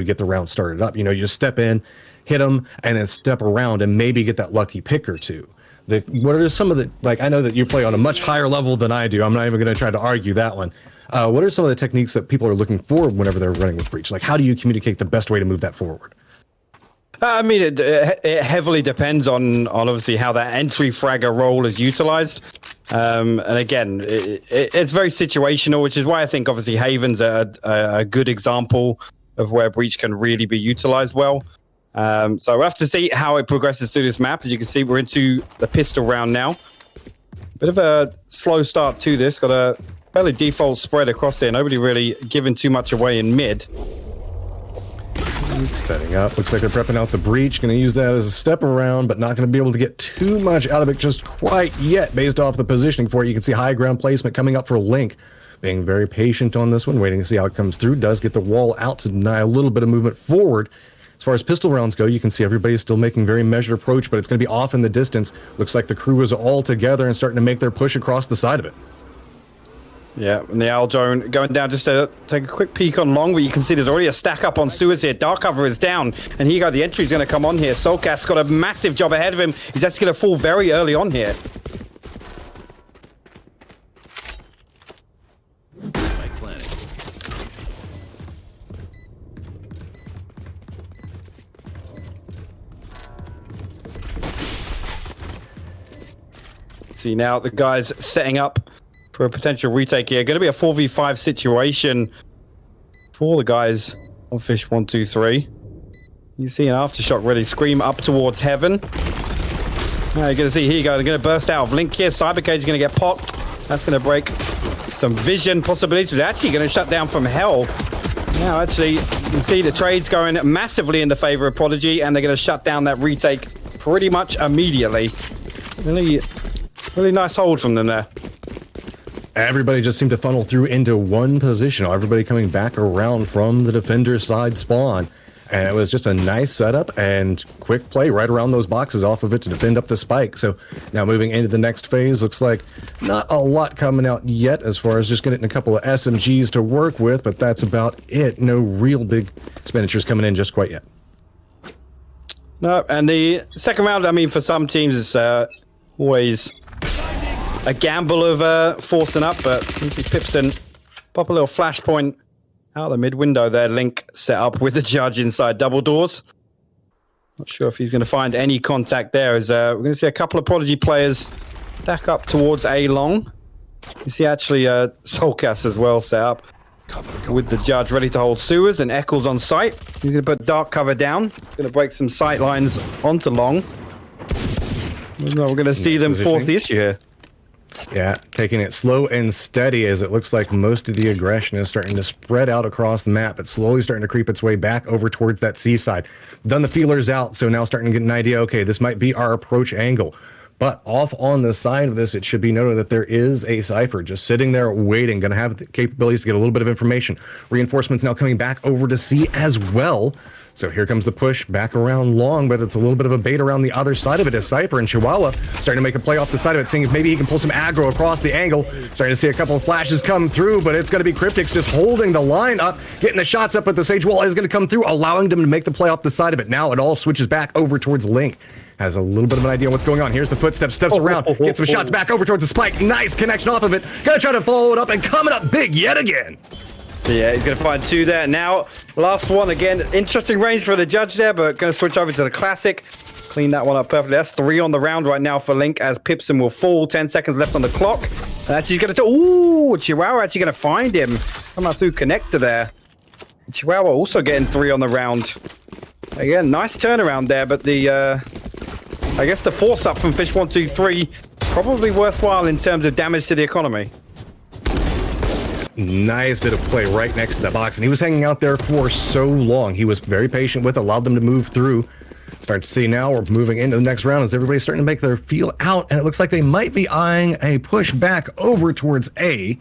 get the round started up. You know, you just step in, hit them, and then step around and maybe get that lucky pick or two. What are some of the, like, I know that you play on a much higher level than I do. I'm not even going to try to argue that one. What are some of the techniques that people are looking for whenever they're running with Breach? Like, how do you communicate the best way to move that forward? I mean, it heavily depends on obviously how that entry fragger role is utilized. And again, it's very situational, which is why I think obviously Haven's a good example of where Breach can really be utilized well. So we'll have to see how it progresses through this map. As you can see, we're into the pistol round now. Bit of a slow start to this. Got a fairly default spread across there. Nobody really giving too much away in mid. Setting up. Looks like they're prepping out the Breach. Going to use that as a step around, but not going to be able to get too much out of it just quite yet based off the positioning for it. You can see high ground placement coming up for Link. Being very patient on this one, waiting to see how it comes through. Does get the wall out to deny a little bit of movement forward. As far as pistol rounds go, you can see everybody's still making very measured approach, but it's going to be off in the distance. Looks like the crew is all together and starting to make their push across the side of it. Yeah, and the Owl drone going down just to take a quick peek on long, but you can see there's already a stack up on sewers here. Dark cover is down, and here you go. The entry's going to come on here. Soulcast's got a massive job ahead of him. He's actually going to fall very early on here. See now the guys setting up for a potential retake here. Going to be a 4v5 situation for the guys on fish123. You see an aftershock ready. Scream up towards heaven. Now you're going to see, here you go. They're going to burst out of Link here. Cybercage is going to get popped. That's going to break some vision possibilities. But actually going to shut down from hell. Now actually, you can see the trades going massively in the favor of Prodigy, and they're going to shut down that retake pretty much immediately. Really nice hold from them there. Everybody just seemed to funnel through into one position. Everybody coming back around from the defender side spawn. And it was just a nice setup and quick play right around those boxes off of it to defend up the spike. So now moving into the next phase, looks like not a lot coming out yet as far as just getting a couple of SMGs to work with, but that's about it. No real big expenditures coming in just quite yet. No, and the second round, I mean, for some teams, it's always a gamble of forcing up, but you see Pipson pop a little flashpoint out the mid window there. Link set up with the judge inside double doors. Not sure if he's going to find any contact there. As we're going to see a couple of Prodigy players stack up towards A long. You see actually Soulcast as well set up with the judge ready to hold sewers, and Eccles on site. He's going to put dark cover down. He's going to break some sight lines onto long. We're going to see them force the issue here. Yeah, taking it slow and steady as it looks like most of the aggression is starting to spread out across the map. It's slowly starting to creep its way back over towards that seaside. Done the feelers out, so now starting to get an idea, okay, this might be our approach angle. But off on the side of this, it should be noted that there is a Cypher just sitting there waiting, going to have the capabilities to get a little bit of information. Reinforcements now coming back over to C as well. So here comes the push back around long, but it's a little bit of a bait around the other side of it as Cypher and Chihuahua starting to make a play off the side of it, seeing if maybe he can pull some aggro across the angle. Starting to see a couple of flashes come through, but it's going to be Cryptics just holding the line up, getting the shots up, but the Sage Wall is going to come through, allowing them to make the play off the side of it. Now it all switches back over towards Link. Has a little bit of an idea what's going on. Here's the footsteps, steps around, gets some shots back over towards the spike. Nice connection off of it. Gonna try to follow it up and coming up big yet again. Yeah, he's going to find two there. Now, last one again. Interesting range for the judge there, but going to switch over to the classic. Clean that one up perfectly. That's 3 on the round right now for Link as Pipson will fall. 10 seconds left on the clock. And actually, he's going to... Ooh, Chihuahua actually going to find him. Come out through connector there. Chihuahua also getting 3 on the round. Again, nice turnaround there, but the... I guess the force up from fish123 probably worthwhile in terms of damage to the economy. Nice bit of play right next to the box, and he was hanging out there for so long. He was very patient with, allowed them to move through. Start to see now we're moving into the next round as everybody's starting to make their feel out, and it looks like they might be eyeing a push back over towards A.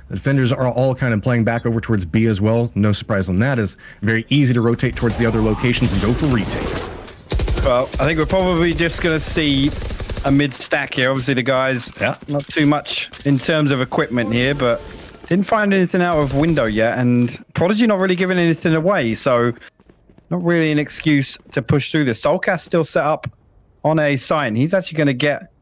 The defenders are all kind of playing back over towards B as well. No surprise on that. It's very easy to rotate towards the other locations and go for retakes. Well, I think we're probably just going to see a mid stack here. Obviously, the guys, not too much in terms of equipment here, but didn't find anything out of window yet, and Prodigy not really giving anything away. So not really an excuse to push through this. Soulcast still set up on a sign. He's actually going to get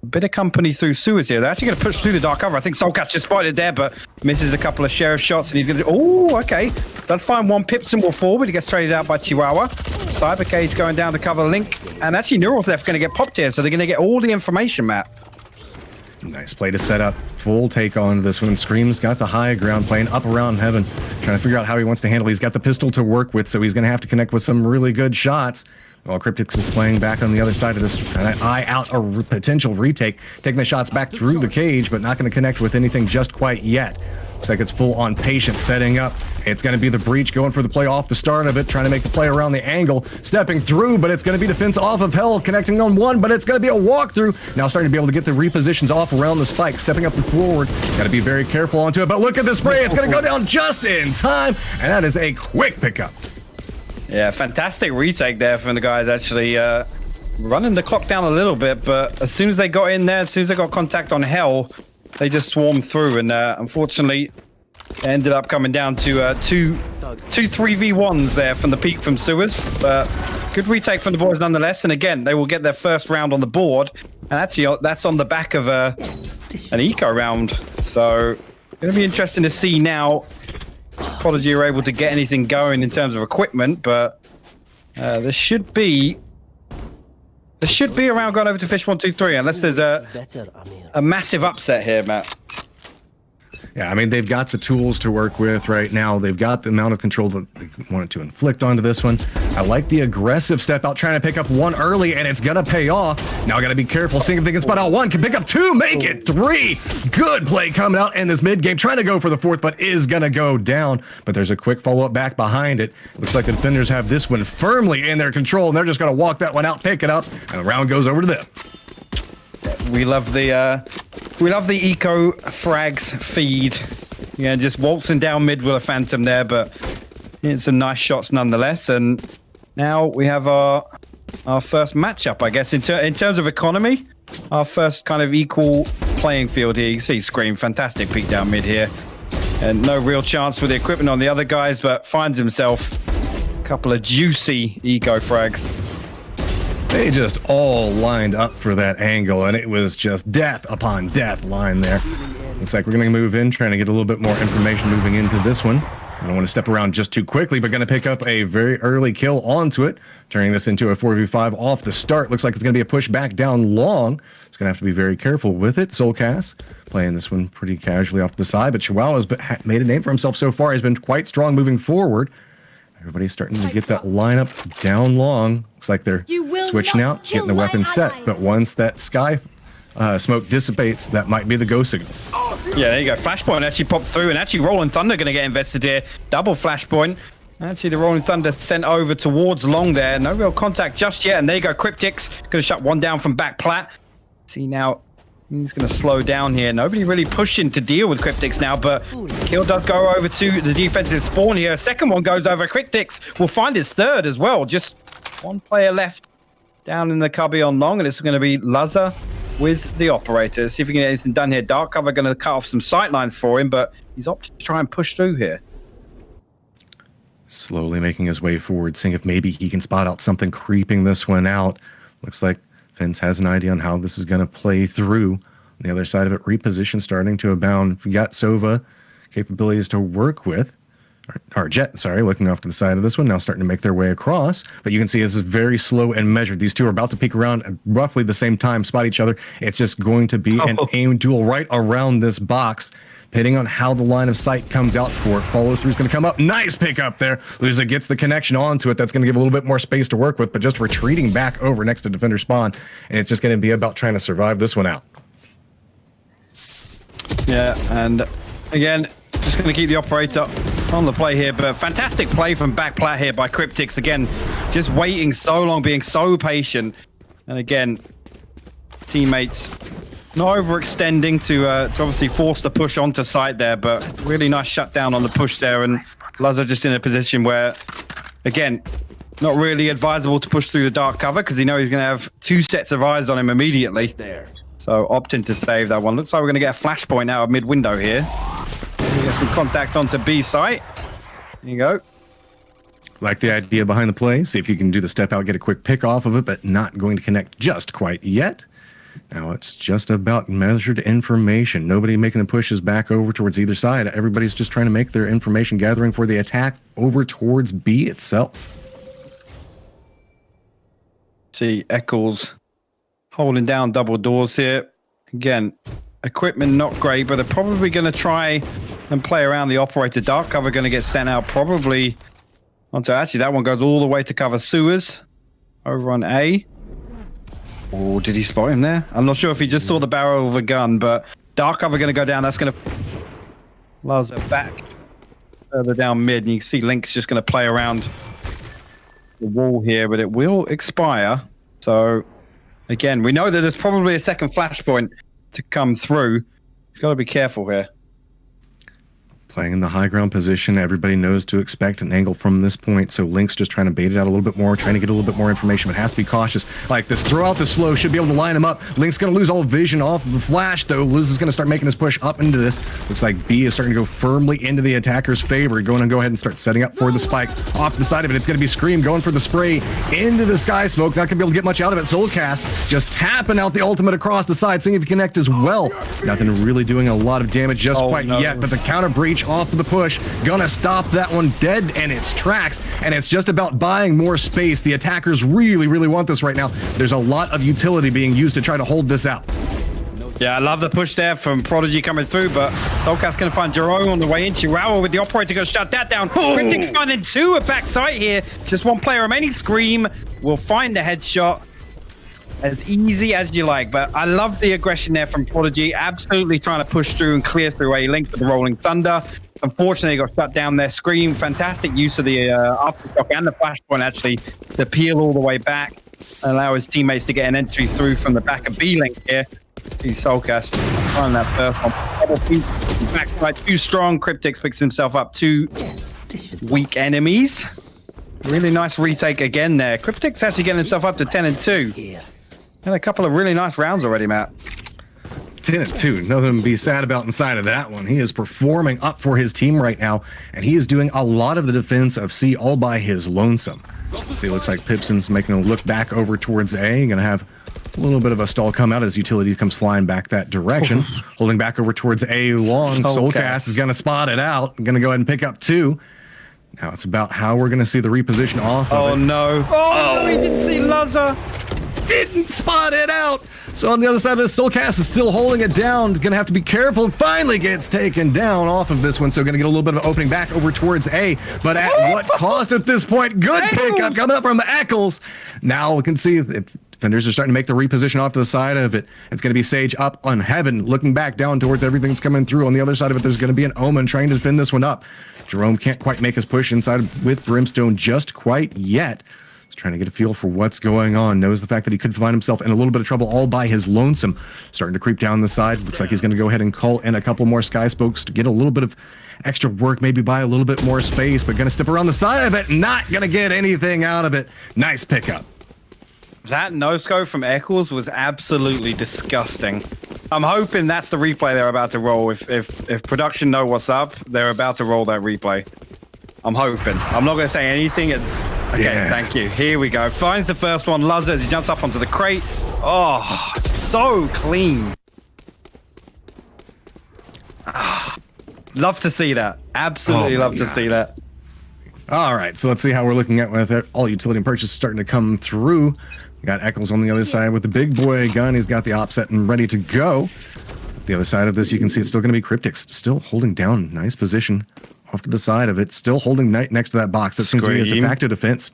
a bit of company through sewers here. They're actually going to push through the dark cover. I think Soulcast just spotted there, but misses a couple of sheriff shots, and he's going to... Oh, okay. Does find one. Pipson will forward. He gets traded out by Chihuahua. Cybercade's going down to cover Link. And actually, Neural Theft going to get popped here, so they're going to get all the information, Matt. Nice play to set up. Full take on this one. Scream's got the high ground, playing up around heaven, trying to figure out how he wants to handle it. He's got the pistol to work with, so he's going to have to connect with some really good shots. While Cryptix is playing back on the other side of this, trying to eye out a potential retake, taking the shots back through the cage, but not going to connect with anything just quite yet. Looks like it's full on patience setting up. It's going to be the breach going for the play off the start of it, trying to make the play around the angle, stepping through, but it's going to be defense off of hell, connecting on one, but it's going to be a walkthrough. Now starting to be able to get the repositions off around the spike, stepping up and forward. Got to be very careful onto it, but look at the spray. It's going to go down just in time, and that is a quick pickup. Yeah, fantastic retake there from the guys, actually running the clock down a little bit, but as soon as they got in there, as soon as they got contact on hell, they just swarmed through, and unfortunately ended up coming down to two 3v1s there from the peak from sewers. But good retake from the boys nonetheless, and again, they will get their first round on the board, and actually that's on the back of an eco round. So going to be interesting to see now Prodigy are able to get anything going in terms of equipment, but there should be a round going over to fish123 unless there's a massive upset here, Matt. Yeah, I mean, they've got the tools to work with right now. They've got the amount of control that they wanted to inflict onto this one. I like the aggressive step out, trying to pick up one early, and it's going to pay off. Now got to be careful, seeing if they can spot out one, can pick up two, make it three. Good play coming out in this mid-game, trying to go for the fourth, but is going to go down. But there's a quick follow-up back behind it. Looks like the defenders have this one firmly in their control, and they're just going to walk that one out, pick it up, and the round goes over to them. We love the eco frags feed. Yeah, just waltzing down mid with a phantom there, but it's some nice shots nonetheless. And now we have our first matchup, I guess, in terms of economy. Our first kind of equal playing field here. You can see Scream, fantastic peek down mid here, and no real chance with the equipment on the other guys, but finds himself a couple of juicy eco frags. They just all lined up for that angle, and it was just death upon death line there. Looks like we're going to move in, trying to get a little bit more information moving into this one. I don't want to step around just too quickly, but going to pick up a very early kill onto it, turning this into a 4v5 off the start. Looks like it's going to be a push back down long. It's going to have to be very careful with it. Soulcast playing this one pretty casually off the side, but Chihuahua's made a name for himself so far. He's been quite strong moving forward. Everybody's starting to get that lineup down long. Looks like they're switching out, getting the weapon set. But once that sky smoke dissipates, that might be the go signal. Yeah, there you go. Flashpoint actually popped through, and actually Rolling Thunder going to get invested here. Double Flashpoint. Actually, the Rolling Thunder sent over towards long there. No real contact just yet. And there you go. Cryptix going to shut one down from back plat. See now, he's going to slow down here. Nobody really pushing to deal with Cryptix now, but kill does go over to the defensive spawn here. Second one goes over. Cryptix will find his third as well. Just one player left down in the cubby on long, and it's going to be Lazar with the operator. See if we can get anything done here. Dark cover going to cut off some sight lines for him, but he's opted to try and push through here. Slowly making his way forward, seeing if maybe he can spot out something creeping this one out. Looks like Vince has an idea on how this is going to play through. On the other side of it, reposition starting to abound. We got Sova capabilities to work with. Or Jet, sorry, looking off to the side of this one, now starting to make their way across. But you can see this is very slow and measured. These two are about to peek around at roughly the same time, spot each other. It's just going to be an aim duel right around this box, depending on how the line of sight comes out for it. Follow through is going to come up. Nice pick up there. Loser gets the connection onto it. That's going to give a little bit more space to work with, but just retreating back over next to defender spawn. And it's just going to be about trying to survive this one out. Yeah, and again, just going to keep the operator on the play here, but fantastic play from back plat here by Cryptix. Again, just waiting so long, being so patient. And again, teammates not overextending to obviously force the push onto site there, but really nice shutdown on the push there. And Lazar just in a position where, again, not really advisable to push through the dark cover because he knows he's going to have two sets of eyes on him immediately. So opting to save that one. Looks like we're going to get a flashpoint out of mid window here. We get some contact onto B site. There you go. Like the idea behind the play. See if you can do the step out, get a quick pick off of it, but not going to connect just quite yet. Now it's just about measured information. Nobody making the pushes back over towards either side. Everybody's just trying to make their information gathering for the attack over towards B itself. See Eccles holding down double doors here. Again, equipment not great, but they're probably going to try and play around the operator. Dark cover going to get sent out probably onto, actually that one goes all the way to cover sewers over on A. Oh, did he spot him there? I'm not sure if he just saw the barrel of a gun, but dark cover going to go down. That's going to Laza back further down mid, and you can see Link's just going to play around the wall here, but it will expire. So again, we know that there's probably a second flashpoint to come through. He's got to be careful here. Playing in the high ground position, everybody knows to expect an angle from this point, so Link's just trying to bait it out a little bit more, trying to get a little bit more information, but has to be cautious. Like this, throw out the slow, should be able to line him up. Link's going to lose all vision off of the flash, though. Liz is going to start making his push up into this. Looks like B is starting to go firmly into the attacker's favor. Going to go ahead and start setting up for the spike. Off the side of it, it's going to be Scream going for the spray into the sky smoke. Not going to be able to get much out of it. Soulcast just tapping out the ultimate across the side, seeing if he connect as well. Nothing really doing a lot of damage just quite yet, but the counter breach off of the push. Gonna stop that one dead in its tracks, and it's just about buying more space. The attackers really, really want this right now. There's a lot of utility being used to try to hold this out. Yeah, I love the push there from Prodigy coming through, but Soulcast going to find Jerome on the way in. Chihuahua with the operator going to shut that down. Cryptic's finding two at backside here. Just one player remaining. Scream will find the headshot. As easy as you like, but I love the aggression there from Prodigy. Absolutely trying to push through and clear through A Link for the Rolling Thunder. Unfortunately, got shut down there. Scream, fantastic use of the aftershock and the flashpoint actually to peel all the way back and allow his teammates to get an entry through from the back of B Link here. He's Soulcast trying that first one. Double feet, backside too strong. Cryptix picks himself up. Two weak enemies. Really nice retake again there. Cryptix actually getting himself up to 10-2. And a couple of really nice rounds already, Matt. 10-2, nothing to be sad about inside of that one. He is performing up for his team right now, and he is doing a lot of the defense of C all by his lonesome. See, it looks like Pipson's making a look back over towards A. Going to have a little bit of a stall come out as utility comes flying back that direction. Holding back over towards A long. Soulcast is going to spot it out. Going to go ahead and pick up two. Now it's about how we're going to see the reposition off of it. Oh, no, he didn't see Laza. Didn't spot it out. So on the other side of this, Soulcast is still holding it down. Gonna have to be careful. Finally gets taken down off of this one. So gonna get a little bit of opening back over towards A. But at what cost at this point? Good pickup coming up from the Eccles. Now we can see the defenders are starting to make the reposition off to the side of it. It's gonna be Sage up on Heaven, looking back down towards everything that's coming through. On the other side of it, there's gonna be an Omen trying to defend this one up. Jerome can't quite make his push inside with Brimstone just quite yet. Trying to get a feel for what's going on. Knows the fact that he could find himself in a little bit of trouble all by his lonesome. Starting to creep down the side. Looks like he's going to go ahead and call in a couple more sky spokes to get a little bit of extra work, maybe buy a little bit more space, but going to step around the side of it. Not going to get anything out of it. Nice pickup. That no-scope from Eccles was absolutely disgusting. I'm hoping that's the replay they're about to roll. If production know what's up, they're about to roll that replay. I'm hoping. I'm not going to say anything. Okay, Thank you. Here we go. Finds the first one. Laza as he jumps up onto the crate. Oh, so clean. Love to see that. Absolutely love to see that. All right, so let's see how we're looking at with it. All utility and purchase starting to come through. We got Eccles on the other side with the big boy gun. He's got the op set and ready to go. The other side of this, you can see it's still going to be Cryptix. Still holding down. Nice position. Off to the side of it, still holding next to that box. That seems to be his de facto defense.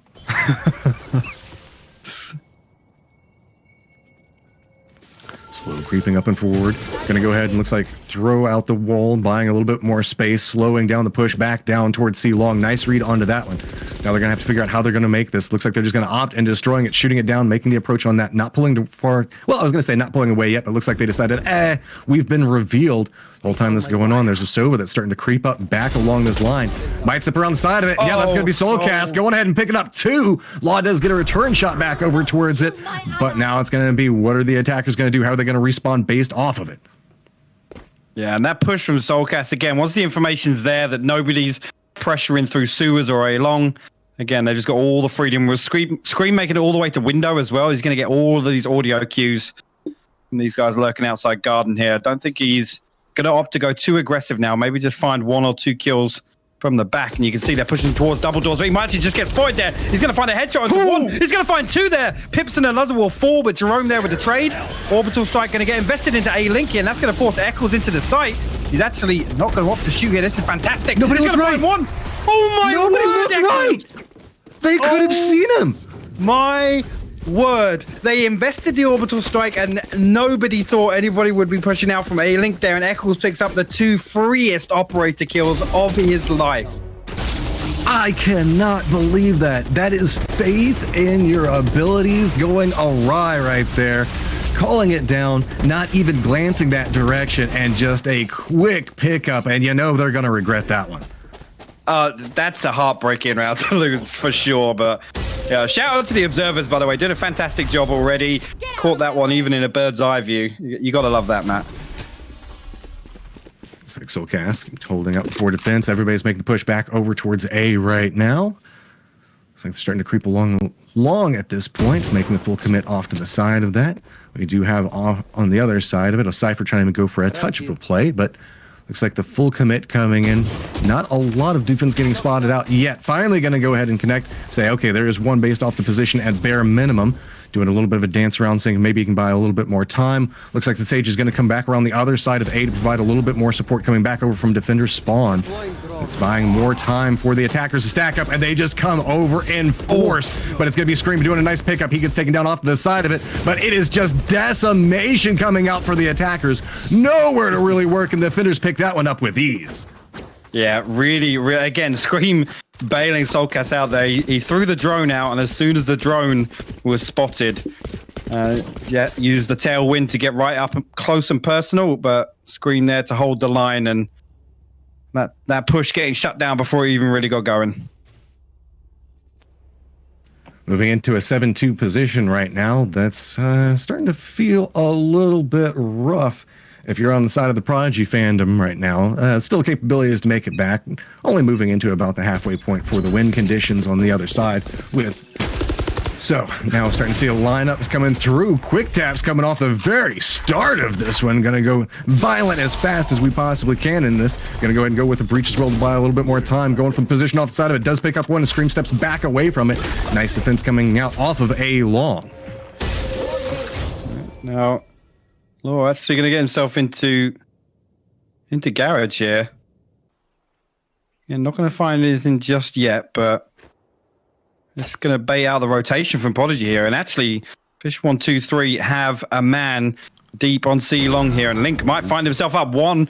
Slow creeping up and forward. Gonna go ahead and looks like throw out the wall, buying a little bit more space, slowing down the push back down towards C long. Nice read onto that one. Now they're gonna have to figure out how they're gonna make this. Looks like they're just gonna opt into destroying it, shooting it down, making the approach on that, not pulling too far. Well, I was gonna say not pulling away yet, but it looks like they decided, we've been revealed. The whole time this is going on, there's a Sova that's starting to creep up back along this line. Might step around the side of it. Yeah, that's gonna be Soulcast. Going ahead and picking up two. Law does get a return shot back over towards it, but now it's gonna be what are the attackers gonna do? How are they gonna respawn based off of it? Yeah, and that push from Soulcast again. Once the information's there that nobody's pressuring through sewers or A long, Again, they just got all the freedom. With Scream making it all the way to window as well. He's going to get all of these audio cues. And these guys lurking outside garden here. Don't think he's going to opt to go too aggressive now. Maybe just find 1 or 2 kills from the back. And you can see they're pushing towards double doors. But he might actually just get spotted there. He's going to find a headshot into 1. He's going to find 2 there. Pipson and Luzzer will fall, but Jerome there with the trade. Orbital Strike going to get invested into A-Link here, and that's going to force Eccles into the site. He's actually not going to opt to shoot here. This is fantastic. He's going to find 1. Oh my word! Right. They could have seen him. My word. They invested the orbital strike and nobody thought anybody would be pushing out from A-Link there, and Eccles picks up the 2 freest operator kills of his life. I cannot believe that. That is faith in your abilities going awry right there. Calling it down, not even glancing that direction, and just a quick pickup, and you know they're going to regret that one. That's a heartbreaking round to lose for sure, but yeah, shout out to the observers, by the way. Did a fantastic job already. Caught that one even in a bird's eye view. You got to love that, Matt. Looks like Soulcast holding up for defense. Everybody's making the push back over towards A right now. Looks like they're starting to creep along at this point, making the full commit off to the side of that. We do have on the other side of it a Cypher trying to go for a touch of a play, but looks like the full commit coming in. Not a lot of defense getting spotted out yet. Finally going to go ahead and connect. Say, okay, there is one based off the position at bare minimum. Doing a little bit of a dance around, saying maybe he can buy a little bit more time. Looks like the Sage is going to come back around the other side of A to provide a little bit more support coming back over from defender spawn. It's buying more time for the attackers to stack up, and they just come over in force. But it's going to be Scream doing a nice pickup. He gets taken down off to the side of it, but it is just decimation coming out for the attackers. Nowhere to really work, and the defenders pick that one up with ease. Yeah, really, again, Scream bailing Soulcast out there. He threw the drone out, and as soon as the drone was spotted, used the tailwind to get right up close and personal, but Scream there to hold the line, and that push getting shut down before he even really got going. Moving into a 7-2 position right now, that's starting to feel a little bit rough. If you're on the side of the Prodigy fandom right now, still capabilities to make it back. Only moving into about the halfway point for the win conditions on the other side. So now starting to see a lineup coming through. Quick taps coming off the very start of this one. Going to go violent as fast as we possibly can in this. Going to go ahead and go with the breach as well to buy a little bit more time. Going from position off the side of it. Does pick up one and Scream steps back away from it. Nice defense coming out off of A long. Now, Law actually going to get himself into garage here. Yeah, not going to find anything just yet, but it's going to bait out the rotation from Prodigy here. And actually, fish123 have a man deep on C long here, and Link might find himself up 1.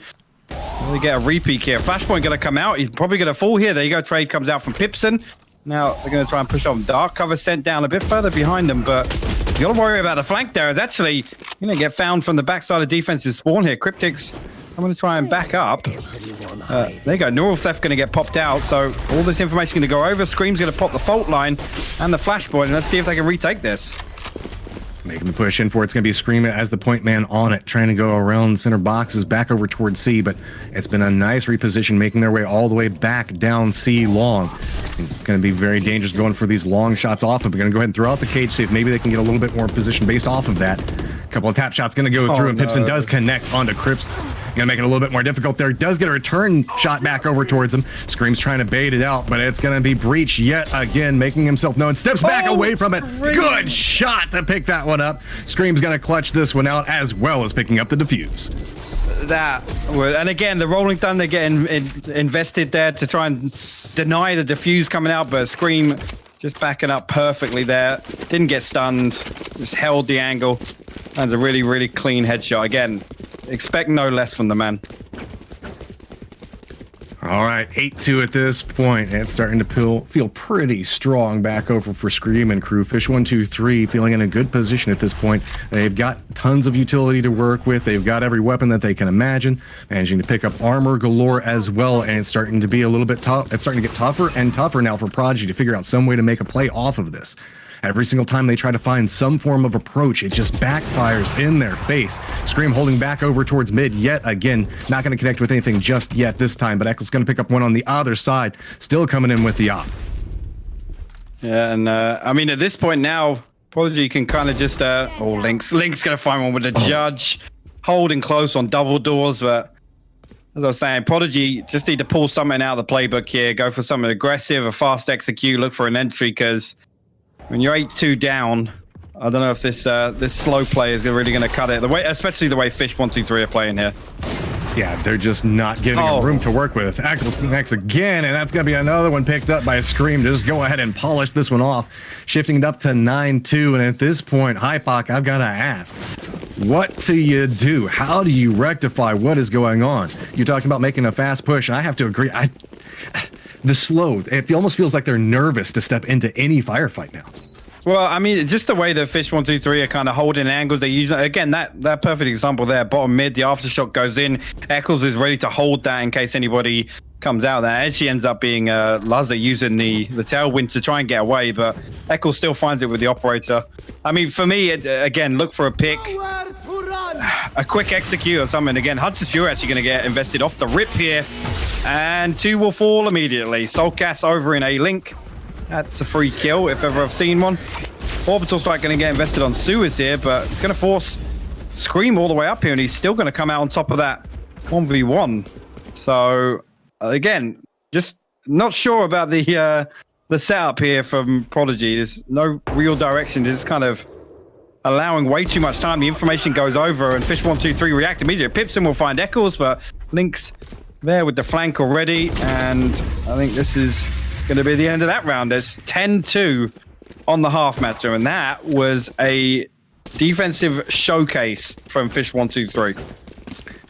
They get a repeat here. Flashpoint going to come out. He's probably going to fall here. There you go. Trade comes out from Pipson. Now they're going to try and push on. Dark cover sent down a bit further behind them, but you got to worry about the flank there. It's actually going to get found from the backside of defensive spawn here. Cryptics, I'm going to try and back up. There you go. Neural Theft going to get popped out, so all this information going to go over. Scream's going to pop the fault line and the flashpoint, and let's see if they can retake this. Making the push in for it's going to be Scream as the point man on it, trying to go around center boxes back over towards C, but it's been a nice reposition, making their way all the way back down C long. It's going to be very dangerous going for these long shots off, but we're going to go ahead and throw out the cage, see if maybe they can get a little bit more position based off of that. A couple of tap shots going to go through, and Pipson does connect onto Crips. Going to make it a little bit more difficult there. Does get a return shot back over towards him. Scream's trying to bait it out, but it's going to be Breach yet again, making himself known. Steps back away from it. Good shot to pick that one up. Scream's going to clutch this one out, as well as picking up the defuse. And again, the Rolling Thunder getting invested there to try and deny the defuse coming out, but Scream just backing up perfectly there. Didn't get stunned, just held the angle. That's a really, really clean headshot. Again, expect no less from the man. All right, 8-2 at this point. It's starting to feel pretty strong back over for Scream and crew. fish123 feeling in a good position at this point. They've got tons of utility to work with. They've got every weapon that they can imagine, managing to pick up armor galore as well, and it's starting to be a little bit tough. It's starting to get tougher and tougher now for Prodigy to figure out some way to make a play off of this. Every single time they try to find some form of approach, it just backfires in their face. Scream holding back over towards mid yet again. Not going to connect with anything just yet this time, but Eccles going to pick up one on the other side. Still coming in with the op. Yeah, and I mean, at this point now, Prodigy can kind of just Link's gonna find one with the judge, holding close on double doors. But as I was saying, Prodigy just need to pull something out of the playbook here, go for something aggressive, a fast execute, look for an entry, because when you're 8-2 down, I don't know if this slow play is really going to cut it. Especially the way fish123 are playing here. Yeah, they're just not giving him room to work with. Eccles connects again, and that's going to be another one picked up by Scream. Just go ahead and polish this one off, shifting it up to 9-2. And at this point, hypoc, I've got to ask, what do you do? How do you rectify what is going on? You're talking about making a fast push, and I have to agree. The slow, it almost feels like they're nervous to step into any firefight now. Well, I mean, just the way the fish123 are kind of holding angles. They use, again, that perfect example there, bottom mid, the aftershock goes in. Eccles is ready to hold that in case anybody comes out there. As she ends up being Lazar using the tailwind to try and get away, but Eccles still finds it with the operator. I mean, for me, again, look for a pick, a quick execute or something. Again, Hudson's Fury actually going to get invested off the rip here, and 2 will fall immediately. Soulcast over in A-Link. That's a free kill if ever I've seen one. Orbital Strike going to get invested on Suez here, but it's going to force Scream all the way up here, and he's still going to come out on top of that 1v1. So, again, just not sure about the setup here from Prodigy. There's no real direction. Just kind of allowing way too much time. The information goes over, and fish123 react immediately. Pipson will find Eccles, but Link's there with the flank already, and I think this is going to be the end of that round. There's 10-2 on the half, Matrym, and that was a defensive showcase from fish123.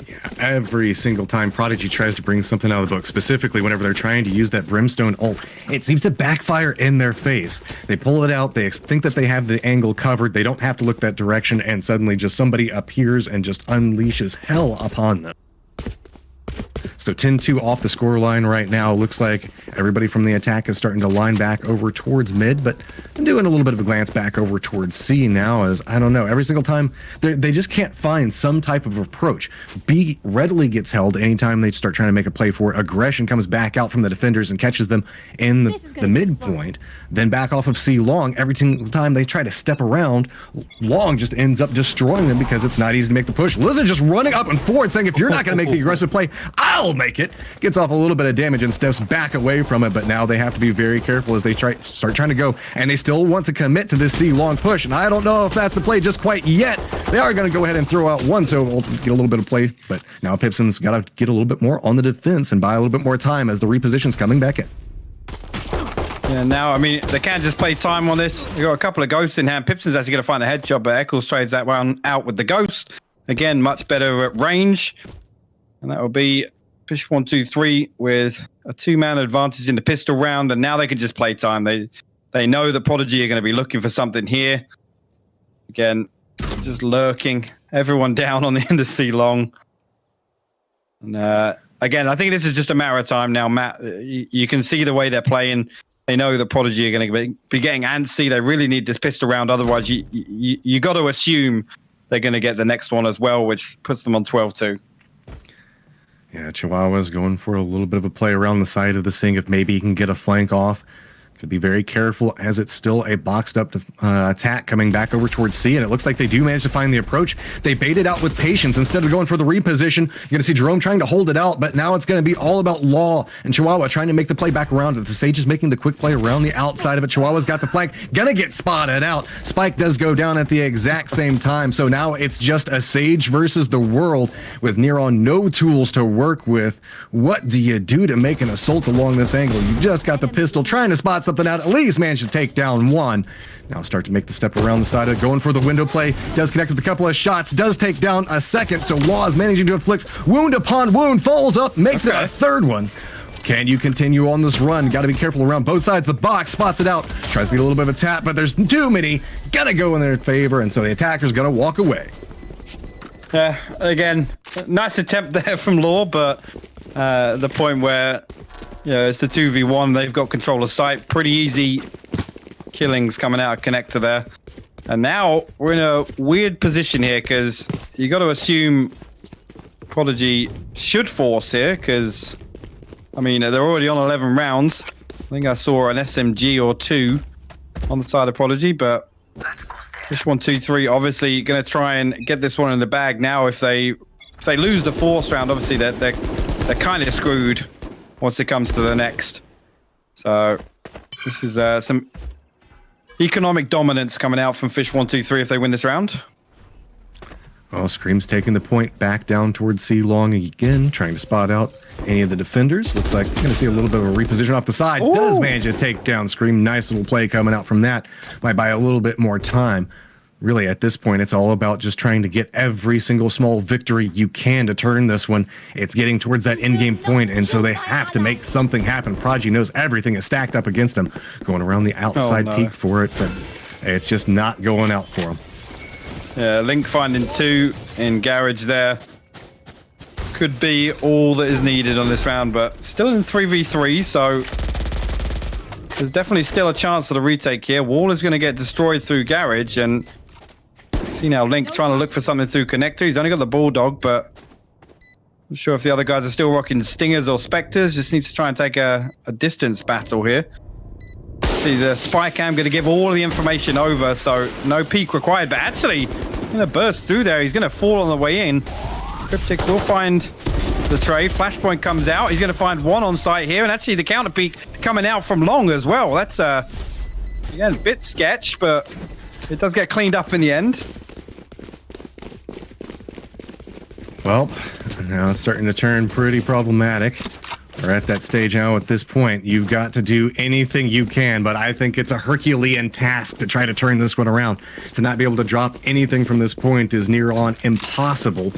Yeah, every single time Prodigy tries to bring something out of the book, specifically whenever they're trying to use that Brimstone ult, it seems to backfire in their face. They pull it out, they think that they have the angle covered, they don't have to look that direction, and suddenly just somebody appears and just unleashes hell upon them. So 10-2 off the scoreline right now. Looks like everybody from the attack is starting to line back over towards mid, but I'm doing a little bit of a glance back over towards C now, as I don't know, every single time they just can't find some type of approach. B readily gets held anytime they start trying to make a play for it. Aggression comes back out from the defenders and catches them in the midpoint. Then back off of C long. Every single time they try to step around, long just ends up destroying them because it's not easy to make the push. Lizard just running up and forward saying, if you're not going to make the aggressive play, I'll make it. Gets off a little bit of damage and steps back away from it, but now they have to be very careful as they start trying to go, and they still want to commit to this C long push, and I don't know if that's the play just quite yet. They are going to go ahead and throw out one, so we'll get a little bit of play, but now Pipson's got to get a little bit more on the defense and buy a little bit more time as the reposition's coming back in. Yeah, now, I mean, they can't just play time on this. They've got a couple of ghosts in hand. Pipson's actually going to find a headshot, but Eccles trades that one out with the ghost. Again, much better at range, and that will be fish123 with a 2-man advantage in the pistol round, and now they can just play time. They know that Prodigy are going to be looking for something here. Again, just lurking. Everyone down on the end of C long. And again, I think this is just a matter of time now, Matt. You can see the way they're playing. They know that Prodigy are going to be getting antsy. They really need this pistol round. Otherwise, you got to assume they're going to get the next one as well, which puts them on 12-2. Yeah, Chihuahua's going for a little bit of a play around the side of the Sing if maybe he can get a flank off. Could be very careful as it's still a boxed up attack coming back over towards C, and it looks like they do manage to find the approach. They bait it out with patience instead of going for the reposition. You're going to see Jerome trying to hold it out, but now it's going to be all about Law and Chihuahua trying to make the play back around it. The Sage is making the quick play around the outside of it. Chihuahua's got the flank, gonna get spotted out. Spike does go down at the exact same time, so now it's just a Sage versus the world with Neron no tools to work with. What do you do to make an assault along this angle? You just got the pistol trying to spot something out, at least managed to take down one. Now start to make the step around the side of it, going for the window play, does connect with a couple of shots, does take down a second, so Law is managing to inflict wound upon wound, falls up, makes it a third one. Can you continue on this run? Got to be careful around both sides. The box spots it out, tries to get a little bit of a tap, but there's too many. Gotta go in their favor, and so the attacker's gonna walk away. Again, nice attempt there from Law, but the point where it's the 2v1, they've got control of sight. Pretty easy killings coming out of connector there. And now we're in a weird position here because you got to assume Prodigy should force here because, I mean, they're already on 11 rounds. I think I saw an SMG or two on the side of Prodigy, but fish123 obviously going to try and get this one in the bag now. If they lose the fourth round, obviously they're kind of screwed once it comes to the next. So this is some economic dominance coming out from fish123 if they win this round. Well, Scream's taking the point back down towards C long again, trying to spot out any of the defenders. Looks like we're going to see a little bit of a reposition off the side. Ooh. Does manage to take down Scream. Nice little play coming out from that. Might buy a little bit more time. Really, at this point, it's all about just trying to get every single small victory you can to turn this one. It's getting towards that in-game point, and so they have to make something happen. Prodigy knows everything is stacked up against him. Going around the outside peak for it, but it's just not going out for him. Yeah, Link finding 2 in Garage there. Could be all that is needed on this round, but still in 3v3, so there's definitely still a chance for the retake here. Wall is going to get destroyed through Garage, and see now Link trying to look for something through Connector. He's only got the Bulldog, but I'm sure if the other guys are still rocking Stingers or Spectres. Just needs to try and take a distance battle here. See, the spy cam going to give all the information over, so no peek required. But actually, going to burst through there. He's going to fall on the way in. Cryptic will find the trade. Flashpoint comes out. He's going to find 1 on site here, and actually the counter peek coming out from long as well. That's again a bit sketch, but it does get cleaned up in the end. Well, now it's starting to turn pretty problematic. We're at that stage now. At this point, you've got to do anything you can, but I think it's a Herculean task to try to turn this one around. To not be able to drop anything from this point is near on impossible.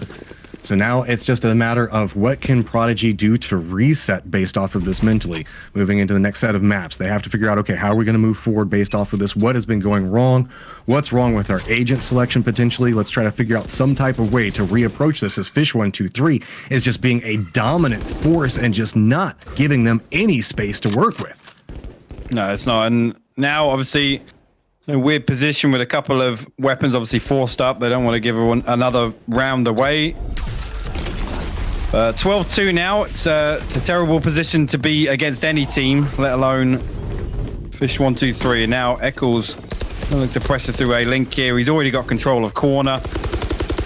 So now it's just a matter of what can Prodigy do to reset based off of this mentally. Moving into the next set of maps, they have to figure out, okay, how are we going to move forward based off of this? What has been going wrong? What's wrong with our agent selection potentially? Let's try to figure out some type of way to reapproach this, as fish123 is just being a dominant force and just not giving them any space to work with. No, it's not. And now, obviously, in a weird position with a couple of weapons obviously forced up. They don't want to give everyone another round away. 12-2 now. It's a terrible position to be against any team, let alone fish123. And now Eccles going to look to press it through a Link here. He's already got control of corner.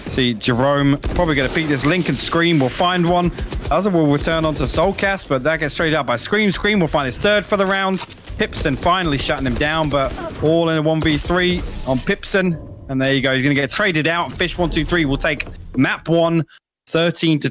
See, Jerome probably going to peek this. Link and Scream will find one. Other will return onto Soulcast, but that gets traded out by Scream. Scream will find his 3rd for the round. Pipson finally shutting him down, but all in a 1v3 on Pipson. And there you go. He's going to get traded out. fish123 will take map 1, 13-2.